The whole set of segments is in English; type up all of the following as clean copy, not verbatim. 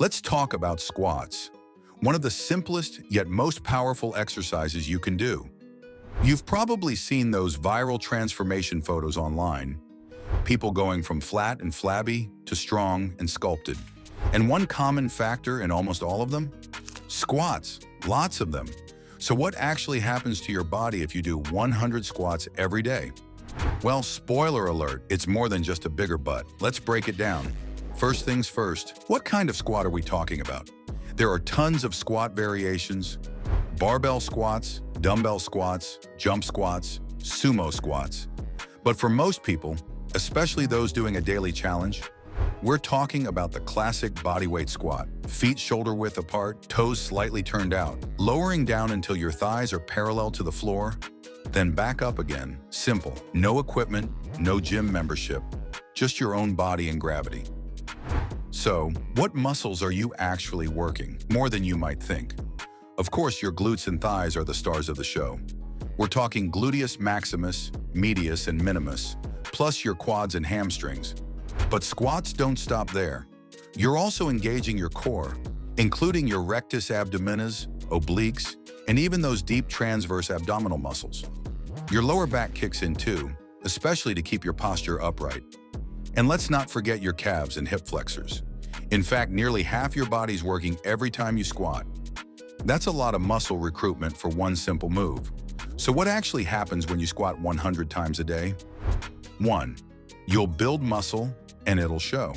Let's talk about squats, one of the simplest yet most powerful exercises you can do. You've probably seen those viral transformation photos online, people going from flat and flabby to strong and sculpted. And one common factor in almost all of them? Squats, lots of them. So what actually happens to your body if you do 100 squats every day? Well, spoiler alert, it's more than just a bigger butt. Let's break it down. First things first, what kind of squat are we talking about? There are tons of squat variations: barbell squats, dumbbell squats, jump squats, sumo squats. But for most people, especially those doing a daily challenge, we're talking about the classic bodyweight squat. Feet shoulder width apart, toes slightly turned out, lowering down until your thighs are parallel to the floor, then back up again. Simple. No equipment, no gym membership, just your own body and gravity. So, what muscles are you actually working? More than you might think. Of course, your glutes and thighs are the stars of the show. We're talking gluteus maximus, medius, and minimus, plus your quads and hamstrings. But squats don't stop there. You're also engaging your core, including your rectus abdominis, obliques, and even those deep transverse abdominal muscles. Your lower back kicks in too, especially to keep your posture upright. And let's not forget your calves and hip flexors. In fact, nearly half your body's working every time you squat. That's a lot of muscle recruitment for one simple move. So what actually happens when you squat 100 times a day? 1. You'll build muscle and it'll show.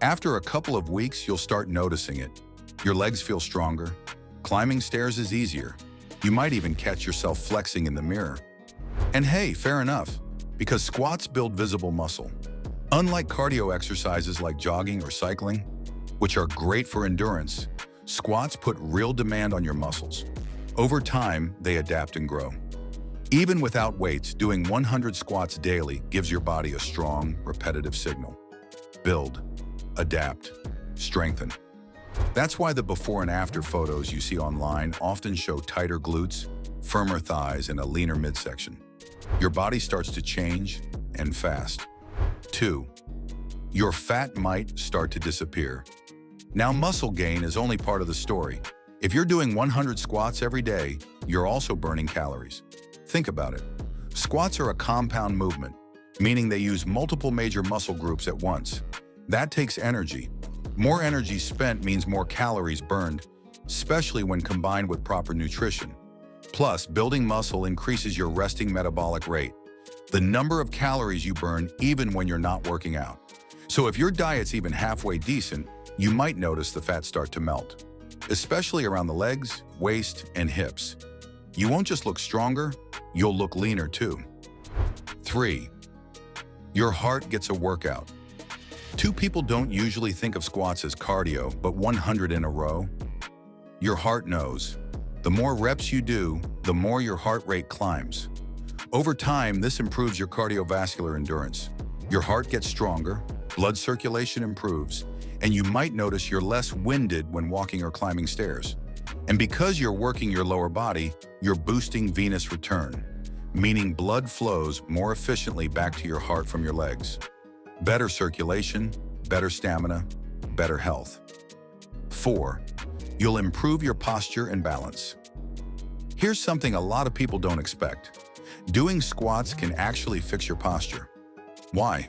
After a couple of weeks, you'll start noticing it. Your legs feel stronger. Climbing stairs is easier. You might even catch yourself flexing in the mirror. And hey, fair enough, because squats build visible muscle. Unlike cardio exercises like jogging or cycling, which are great for endurance, squats put real demand on your muscles. Over time, they adapt and grow. Even without weights, doing 100 squats daily gives your body a strong, repetitive signal. Build, adapt, strengthen. That's why the before and after photos you see online often show tighter glutes, firmer thighs, and a leaner midsection. Your body starts to change, and fast. 2. Your fat might start to disappear. Now, muscle gain is only part of the story. If you're doing 100 squats every day, you're also burning calories. Think about it. Squats are a compound movement, meaning they use multiple major muscle groups at once. That takes energy. More energy spent means more calories burned, especially when combined with proper nutrition. Plus, building muscle increases your resting metabolic rate, the number of calories you burn even when you're not working out. So if your diet's even halfway decent, you might notice the fat start to melt, especially around the legs, waist, and hips. You won't just look stronger, you'll look leaner too. 3. Your heart gets a workout. Two people don't usually think of squats as cardio, but 100 in a row? Your heart knows. The more reps you do, the more your heart rate climbs. Over time, this improves your cardiovascular endurance. Your heart gets stronger, blood circulation improves, and you might notice you're less winded when walking or climbing stairs. And because you're working your lower body, you're boosting venous return, meaning blood flows more efficiently back to your heart from your legs. Better circulation, better stamina, better health. 4. You'll improve your posture and balance. Here's something a lot of people don't expect. Doing squats can actually fix your posture. Why?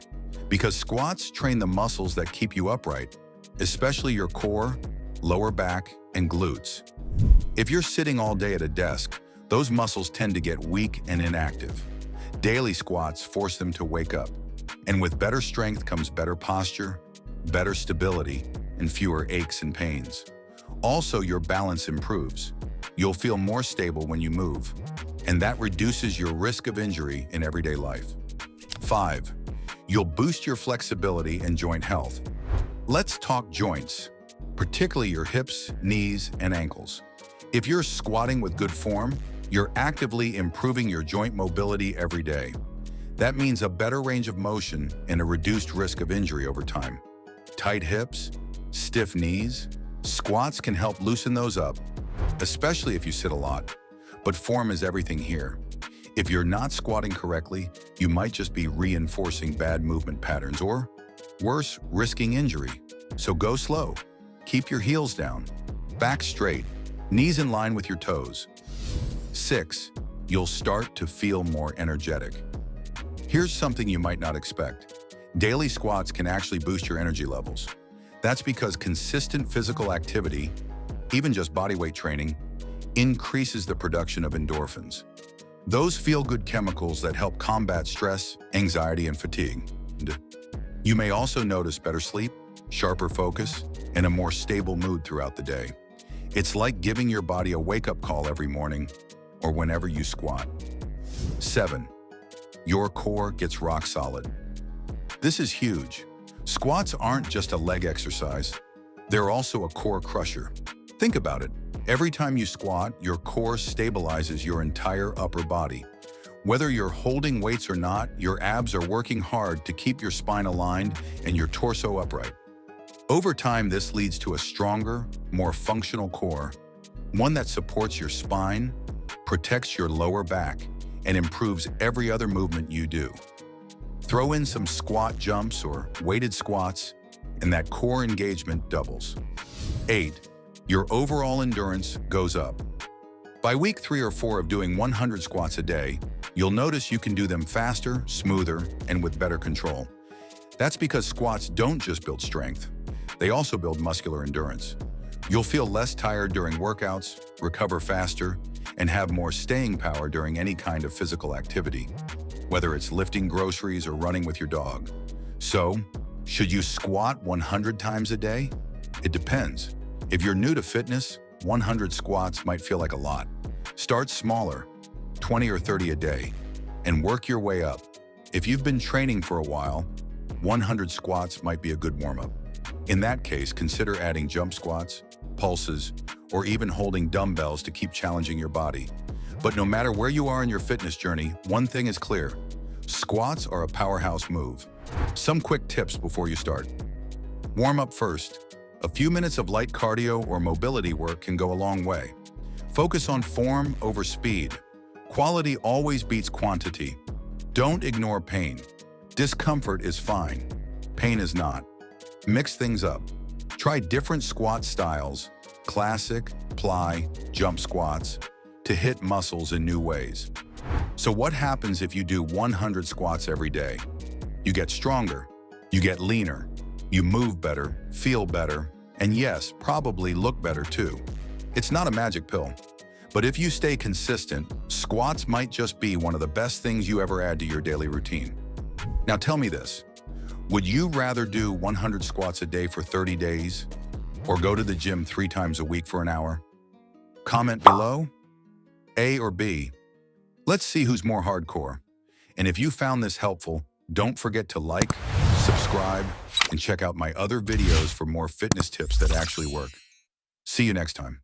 Because squats train the muscles that keep you upright, especially your core, lower back, and glutes. If you're sitting all day at a desk, those muscles tend to get weak and inactive. Daily squats force them to wake up. And with better strength comes better posture, better stability, and fewer aches and pains. Also, your balance improves. You'll feel more stable when you move, and that reduces your risk of injury in everyday life. 5. You'll boost your flexibility and joint health. Let's talk joints, particularly your hips, knees, and ankles. If you're squatting with good form, you're actively improving your joint mobility every day. That means a better range of motion and a reduced risk of injury over time. Tight hips, stiff knees, squats can help loosen those up, especially if you sit a lot. But form is everything here. If you're not squatting correctly, you might just be reinforcing bad movement patterns or, worse, risking injury. So go slow. Keep your heels down, back straight, knees in line with your toes. 6. You'll start to feel more energetic. Here's something you might not expect. Daily squats can actually boost your energy levels. That's because consistent physical activity, even just bodyweight training, increases the production of endorphins. Those feel-good chemicals that help combat stress, anxiety, and fatigue. You may also notice better sleep, sharper focus, and a more stable mood throughout the day. It's like giving your body a wake-up call every morning or whenever you squat. 7. Your core gets rock solid. This is huge. Squats aren't just a leg exercise. They're also a core crusher. Think about it. Every time you squat, your core stabilizes your entire upper body. Whether you're holding weights or not, your abs are working hard to keep your spine aligned and your torso upright. Over time, this leads to a stronger, more functional core, one that supports your spine, protects your lower back, and improves every other movement you do. Throw in some squat jumps or weighted squats, and that core engagement doubles. 8. Your overall endurance goes up. By week 3 or 4 of doing 100 squats a day, you'll notice you can do them faster, smoother, and with better control. That's because squats don't just build strength. They also build muscular endurance. You'll feel less tired during workouts, recover faster, and have more staying power during any kind of physical activity, whether it's lifting groceries or running with your dog. So, should you squat 100 times a day? It depends. If you're new to fitness, 100 squats might feel like a lot. Start smaller, 20 or 30 a day, and work your way up. If you've been training for a while, 100 squats might be a good warm-up. In that case, consider adding jump squats, pulses, or even holding dumbbells to keep challenging your body. But no matter where you are in your fitness journey, one thing is clear. Squats are a powerhouse move. Some quick tips before you start. Warm up first. A few minutes of light cardio or mobility work can go a long way. Focus on form over speed. Quality always beats quantity. Don't ignore pain. Discomfort is fine. Pain is not. Mix things up. Try different squat styles, classic, ply, jump squats, to hit muscles in new ways. So what happens if you do 100 squats every day? You get stronger, you get leaner, you move better, feel better, and yes, probably look better too. It's not a magic pill, but if you stay consistent, squats might just be one of the best things you ever add to your daily routine. Now tell me this. Would you rather do 100 squats a day for 30 days or go to the gym 3 times a week for an hour? Comment below, A or B. Let's see who's more hardcore. And if you found this helpful, don't forget to like, subscribe, and check out my other videos for more fitness tips that actually work. See you next time.